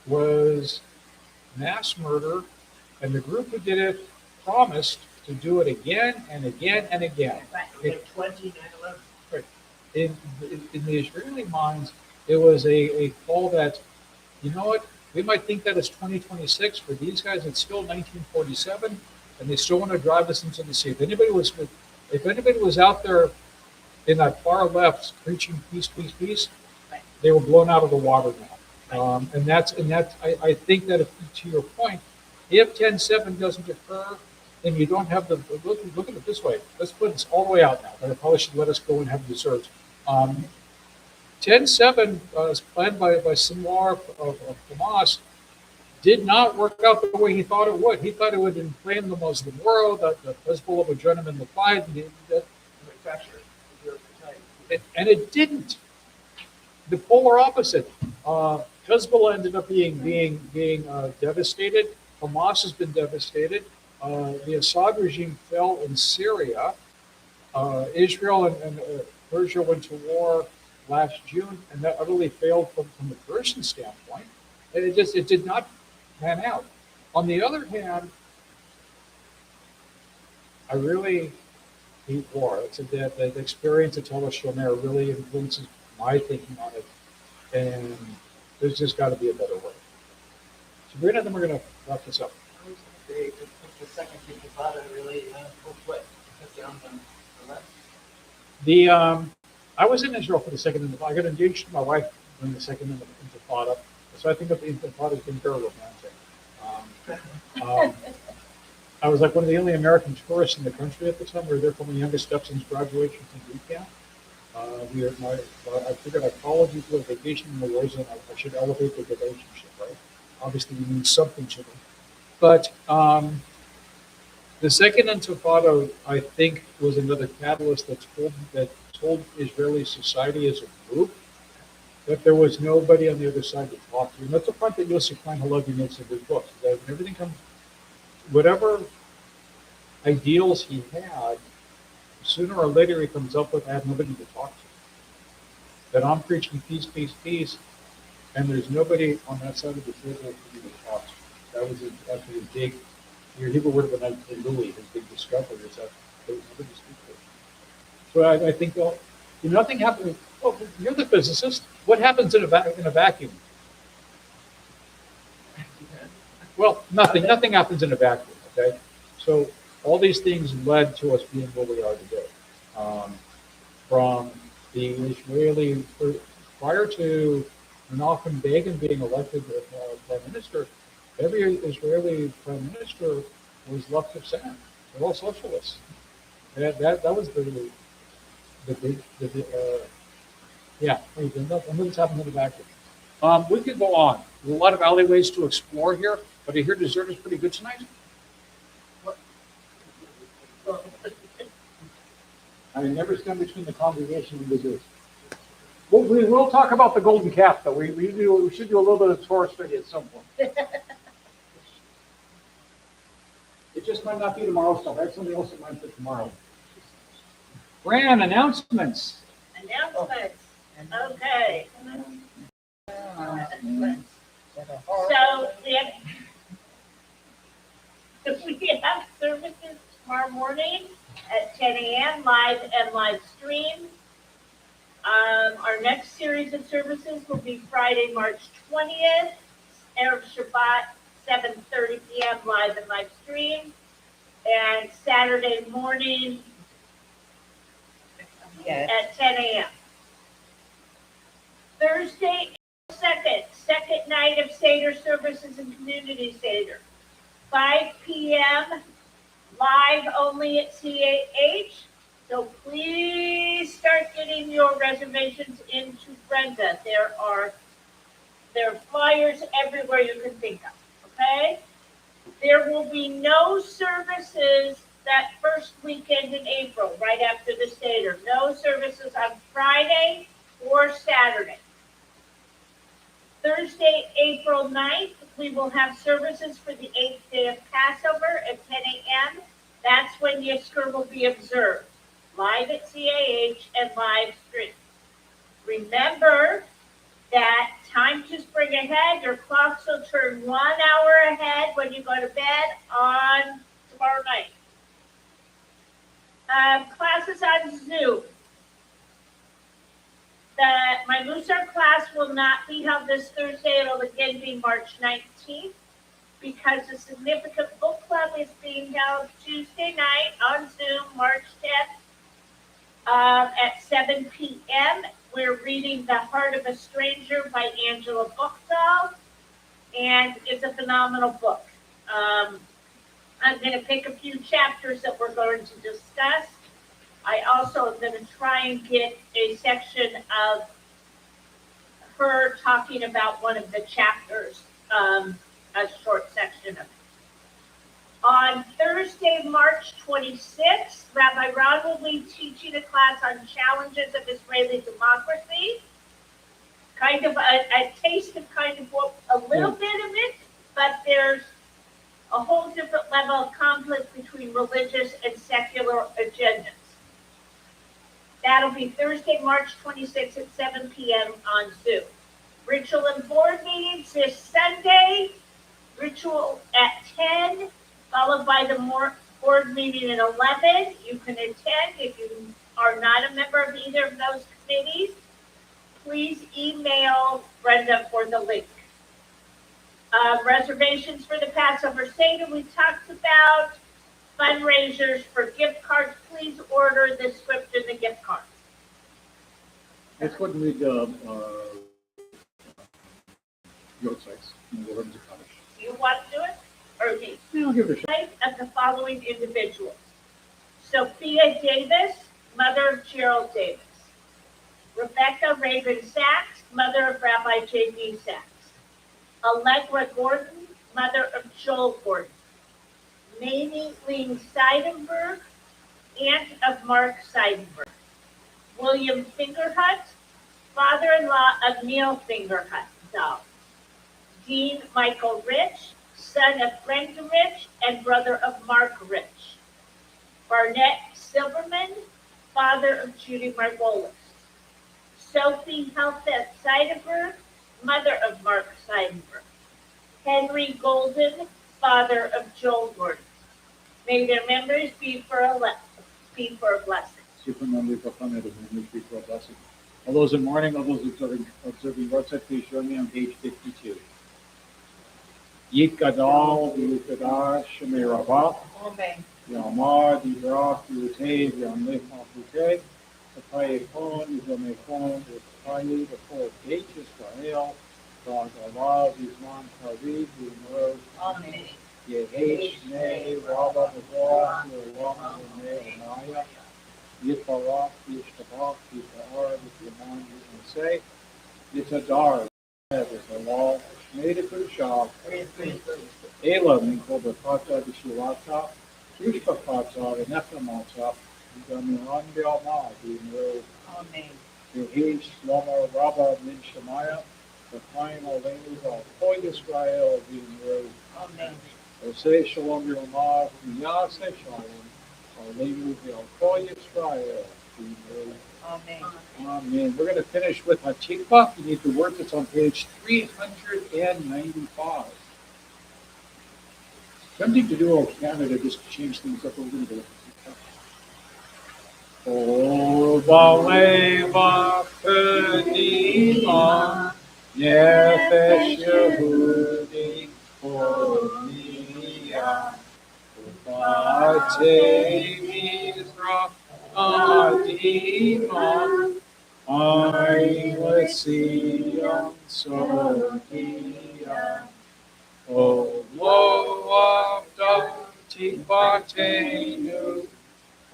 was mass murder, and the group who did it promised to do it again and again and again. Right. We had 20, 9/11. In the Israeli minds, it was a call that, you know what, we might think that it's 2026. For these guys, it's still 1947, and they still want to drive us into the sea. If anybody was out there in that far left preaching peace, peace, peace, Right. they were blown out of the water now. And that's I think that to your point, if 10/7 doesn't occur, then you don't have the look at it this way. Let's put this all the way out now, but I probably should let us go and have desserts. 10/7 as planned by Sinwar of Hamas did not work out the way he thought it would. He thought it would inflame the Muslim world, that Hezbollah would join him in the fight, and it didn't. The polar opposite. Hezbollah ended up being devastated. Hamas has been devastated. The Assad regime fell in Syria. Israel and Persia went to war last June, and that utterly failed from the Persian standpoint. And it did not pan out. On the other hand, I really hate war. It's the experience of Tel Shomer really influences my thinking on it, and there's just got to be a better way. Sabrina, then we're going to wrap this up. I was going to say, it's the second intifada really took what? Cut down on the left? I was in Israel for the second intifada. I got engaged to my wife during the second intifada, so I think that the intifada has been very romantic. I was like one of the only American tourists in the country at the time. We were there for my youngest stepson's graduation from boot camp. I figured I'd follow you to a vacation in the war zone. I should elevate the relationship, right? Obviously, you mean something to them. But the second intifada, I think, was another catalyst that told Israeli society as a group that there was nobody on the other side to talk to. And that's the point that Yossi Klein Halevi makes in his books. That when everything comes, whatever ideals he had, sooner or later he comes up with, I have nobody to talk to. That I'm preaching peace, peace, peace, and there's nobody on that side of the table for you to talk to. That was actually a big, your Hebrew word of the night, Louis, his big discovery is that there was nobody to speak to. So I think, well, nothing happens. Oh, you're the physicist. What happens in a vacuum? Well, nothing. Nothing happens in a vacuum. Okay, so all these things led to us being where we are today. From the Israeli, prior to Menachem Begin being elected prime minister, every Israeli prime minister was left of center. They're all socialists. That was yeah, wait, what's happening in the back here? We could go on. There's a lot of alleyways to explore here, but I hear dessert is pretty good tonight. I never stand between the congregation and dessert. We will talk about the Golden Calf, though. We should do a little bit of tourist study at some point. It just might not be tomorrow stuff. I have something else in mind for tomorrow. Fran, announcements. Announcements, okay. So we have services tomorrow morning at 10 a.m. live and live stream. Our next series of services will be Friday, March 20th, Erev Shabbat, 7:30 p.m. live and live stream, and Saturday morning at 10 a.m. Thursday, second night of Seder services and community Seder, 5 p.m. live only at CAH. So please start getting your reservations into Brenda. There are flyers everywhere you can think of, okay? There will be no services that first weekend in April, right after the Seder. No services on Friday or Saturday. Thursday, April 9th, we will have services for the 8th day of Passover at 10 a.m. That's when Yizkor will be observed, live at CAH and live stream. Remember that time to spring ahead. Your clocks will turn 1 hour ahead when you go to bed on tomorrow night. Classes on Zoom. My Musar class will not be held this Thursday. It'll again be March 19th because a significant book club is being held Tuesday night on Zoom, March 10th at 7 p.m. We're reading The Heart of a Stranger by Angela Buchdahl, and it's a phenomenal book. I'm going to pick a few chapters that we're going to discuss. I also am going to try and get a section of her talking about one of the chapters, a short section of it. On Thursday, March 26th, Rabbi Ron will be teaching a class on challenges of Israeli democracy. Kind of a taste of kind of what, a little bit of it, but there's a whole different level of conflict between religious and secular agendas. That'll be Thursday, March 26th at 7 p.m. on Zoom. Ritual and board meetings this Sunday. Ritual at 10, followed by the board meeting at 11. You can attend if you are not a member of either of those committees. Please email Brenda for the link. Reservations for the Passover Seder we talked about. Fundraisers for gift cards. Please order the script and the gift cards. Let's go and read your sites. You want to do it? Or me? Yeah, I'll give it a shot. Life of the following individuals. Sophia Davis, mother of Gerald Davis. Rebecca Raven Sachs, mother of Rabbi J.B. Sachs. Allegra Gordon, mother of Joel Gordon. Mamie Ling Seidenberg, aunt of Mark Seidenberg. William Fingerhut, father-in-law of Neil Fingerhut. Dean Michael Rich, son of Brenda Rich and brother of Mark Rich. Barnett Silverman, father of Judy Margolis. Sophie Helfet Seidenberg, mother of Mark Seidenberg. Henry Golden, father of Joel Gordon. May their memories be for a blessing. Super memory for fun, the memories be for a blessing. All those in mourning, all those observing roadside, please join me on page 52. Yit Gadol, Yitadash, Shemei Rabbah, Amen. Yamar, Yidrach, Yutei, Yamlech, Malchutei, Sakai Ekon, Yizom Ekon, Yitzchayi, the four gates, Israel, God Allah, Yizman, Kavi, Yimur, Amen. Yeheshne, Rabba, Bavah, Lama, Anaya, Yiparach, Yishtabach, Yipar, Yityaman, Yitmaseh, Yitadar, Yithalal, Shmeda Kushah, Ela, Minko, Bapata, Bishulata, Kishpapata, Nephamata, Gamiran, Bialma, Yimro, Amen. Yehesh, Lama, Rabba, Min Shemaya, the final language of Koy Israel, Yimro, Amen. Oseh Shalom Yomah, Yaseh Shalom, Aleinu V'Al Yisrael. Amen. Amen. We're going to finish with Hatikvah. You need the word that's on page 395. Tempting to do old Canada just to change things up a little bit. O Baleva Kedima, Nefesh Yehudi, Onia. Bate Mizra Adima, I Lycia Sophia, O lo of Tikvatenu,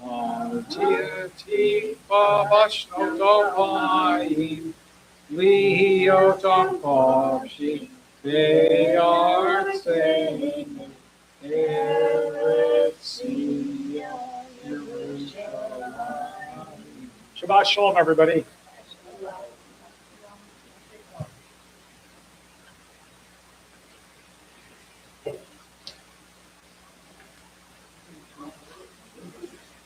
Atia Tikva Vashnotovayim, Liotam Pavshi, Beyarsenu. Shabbat shalom, everybody.